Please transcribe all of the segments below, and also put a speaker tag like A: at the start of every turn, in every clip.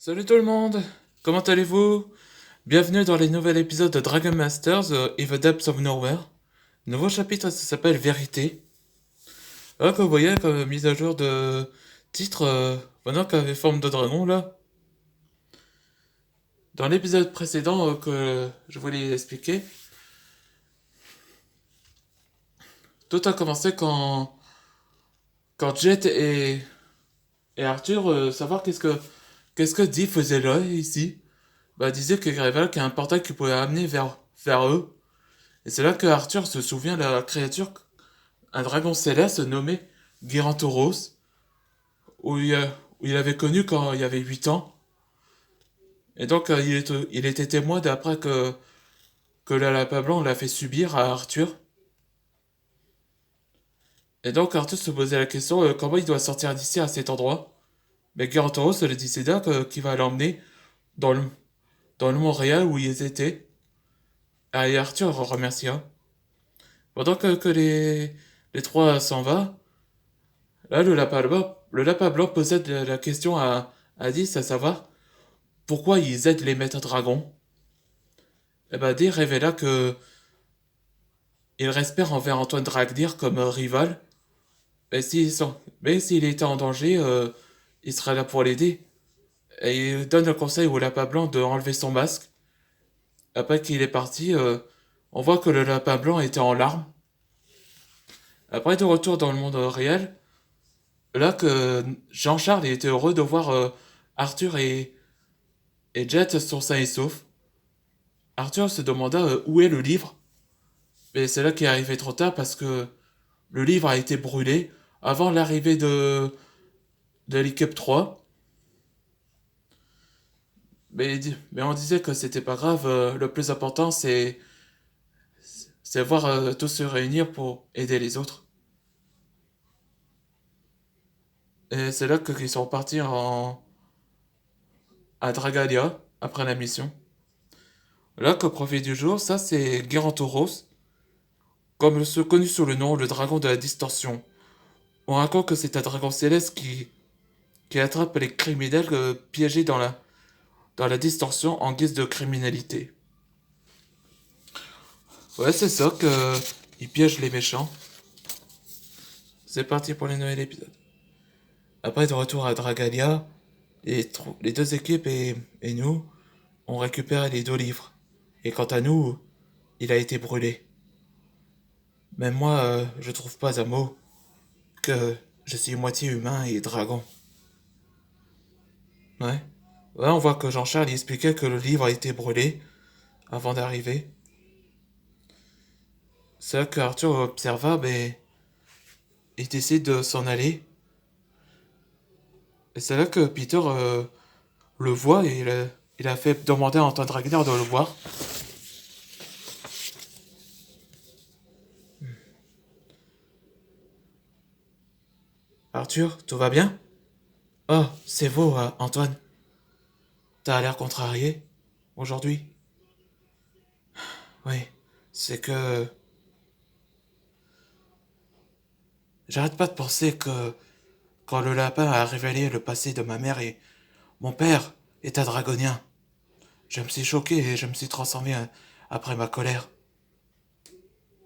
A: Salut tout le monde, comment allez-vous? Bienvenue dans les nouveaux épisodes de Dragon Masters et The Depths of Nowhere. Nouveau chapitre, ça s'appelle Vérité. Là, que vous voyez, comme mise à jour de titre, maintenant qu'il avait forme de dragon, là. Dans l'épisode précédent que je voulais expliquer, tout a commencé quand Jet et Arthur, savoir qu'est-ce que Dee faisait là, ici. Bah, disait que Gravel, qu'il y a un portail qui pouvait amener vers eux. Et c'est là que Arthur se souvient de la créature, un dragon céleste nommé Girantoros, où il avait connu quand il avait 8 ans. Et donc il était témoin d'après que le lapin blanc l'a fait subir à Arthur. Et donc Arthur se posait la question comment il doit sortir d'ici à cet endroit. Mais Girantoros le décida qu'il va l'emmener dans le, dans le Montréal où ils étaient. Et Arthur remercia. Pendant que les trois s'en va, là le lapin blanc posait la question à Dix, à savoir pourquoi ils aident les maîtres dragons. Et ben Dee révéla que il respecte envers Antoine Dragdir comme rival, mais s'il était en danger, il serait là pour l'aider. Et il donne le conseil au lapin blanc de enlever son masque. Après qu'il est parti, on voit que le lapin blanc était en larmes. Après, de retour dans le monde réel, là que Jean-Charles était heureux de voir Arthur et Jet sont sains et saufs. Arthur se demanda où est le livre, mais c'est là qu'il est arrivé trop tard parce que le livre a été brûlé avant l'arrivée de l'équipe 3. Mais on disait que c'était pas grave, le plus important c'est voir tous se réunir pour aider les autres. Et c'est là qu'ils sont partis à Dragalia après la mission. Là, que profit du jour, ça c'est Gerantoros, comme se connu sous le nom le dragon de la distorsion. On raconte que c'est un dragon céleste qui attrape les criminels piégés dans la distorsion en guise de criminalité. Ouais, c'est ça que il piège les méchants. C'est parti pour les nouvel épisode. Après, de retour à Dragalia, les deux équipes et nous, on récupère les deux livres. Et quant à nous, il a été brûlé. Même moi, je trouve pas un mot que je suis moitié humain et dragon. Ouais. Ouais, on voit que Jean-Charles expliquait que le livre a été brûlé avant d'arriver. C'est là que Arthur observa, mais il décide de s'en aller. Et c'est là que Peter le voit et il a fait demander à Antoine Ragnar de le voir. Arthur, tout va bien? Oh, c'est vous, Antoine. T'as l'air contrarié aujourd'hui. Oui, c'est que j'arrête pas de penser que quand le lapin a révélé le passé de ma mère et mon père est un dragonien, je me suis choqué et je me suis transformé après ma colère.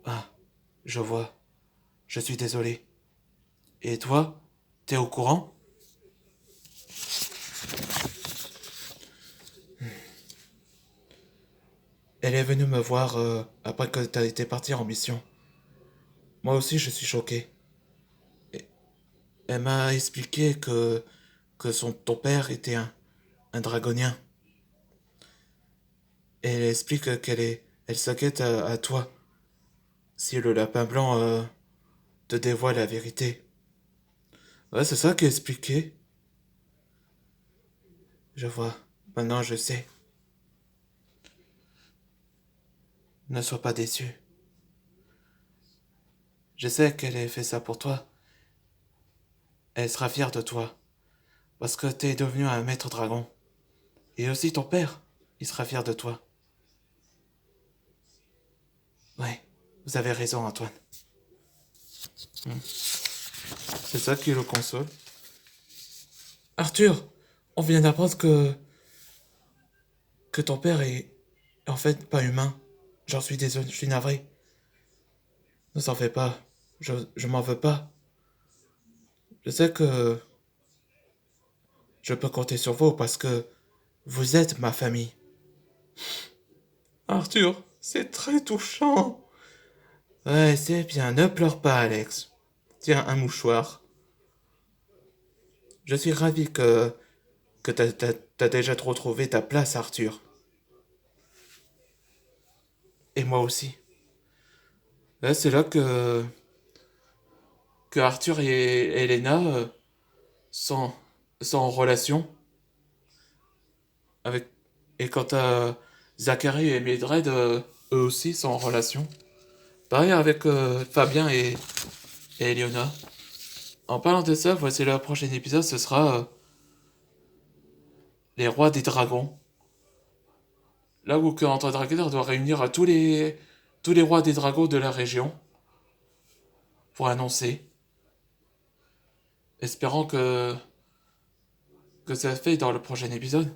A: Ah, je vois. Je suis désolé. Et toi, t'es au courant? Elle est venue me voir après que t'as été parti en mission. Moi aussi, je suis choqué. Et elle m'a expliqué que ton père était un dragonien. Et elle explique elle s'inquiète à toi si le lapin blanc te dévoile la vérité. Ouais, c'est ça qu'elle expliqué. Je vois. Maintenant, je sais. Ne sois pas déçu. Je sais qu'elle a fait ça pour toi. Elle sera fière de toi. Parce que t'es devenu un maître dragon. Et aussi ton père. Il sera fier de toi. Ouais, vous avez raison, Antoine. C'est ça qui le console. Arthur, on vient d'apprendre que que ton père est en fait pas humain. J'en suis désolé, je suis navré. Ne s'en fais pas. Je m'en veux pas. Je sais que je peux compter sur vous parce que vous êtes ma famille. Arthur, c'est très touchant. Ouais, c'est bien, ne pleure pas, Alex. Tiens, un mouchoir. Je suis ravi que t'as déjà retrouvé ta place, Arthur. Et moi aussi. Là, c'est là que Arthur et Elena sont, sont en relation. Avec, et quant à Zachary et Mildred, eux aussi sont en relation. Pareil avec Fabien et Eliona. En parlant de ça, voici le prochain épisode, ce sera les rois des dragons. Là où Antoine Dragler doit réunir tous les rois des dragons de la région pour annoncer, espérant que ça se fait dans le prochain épisode.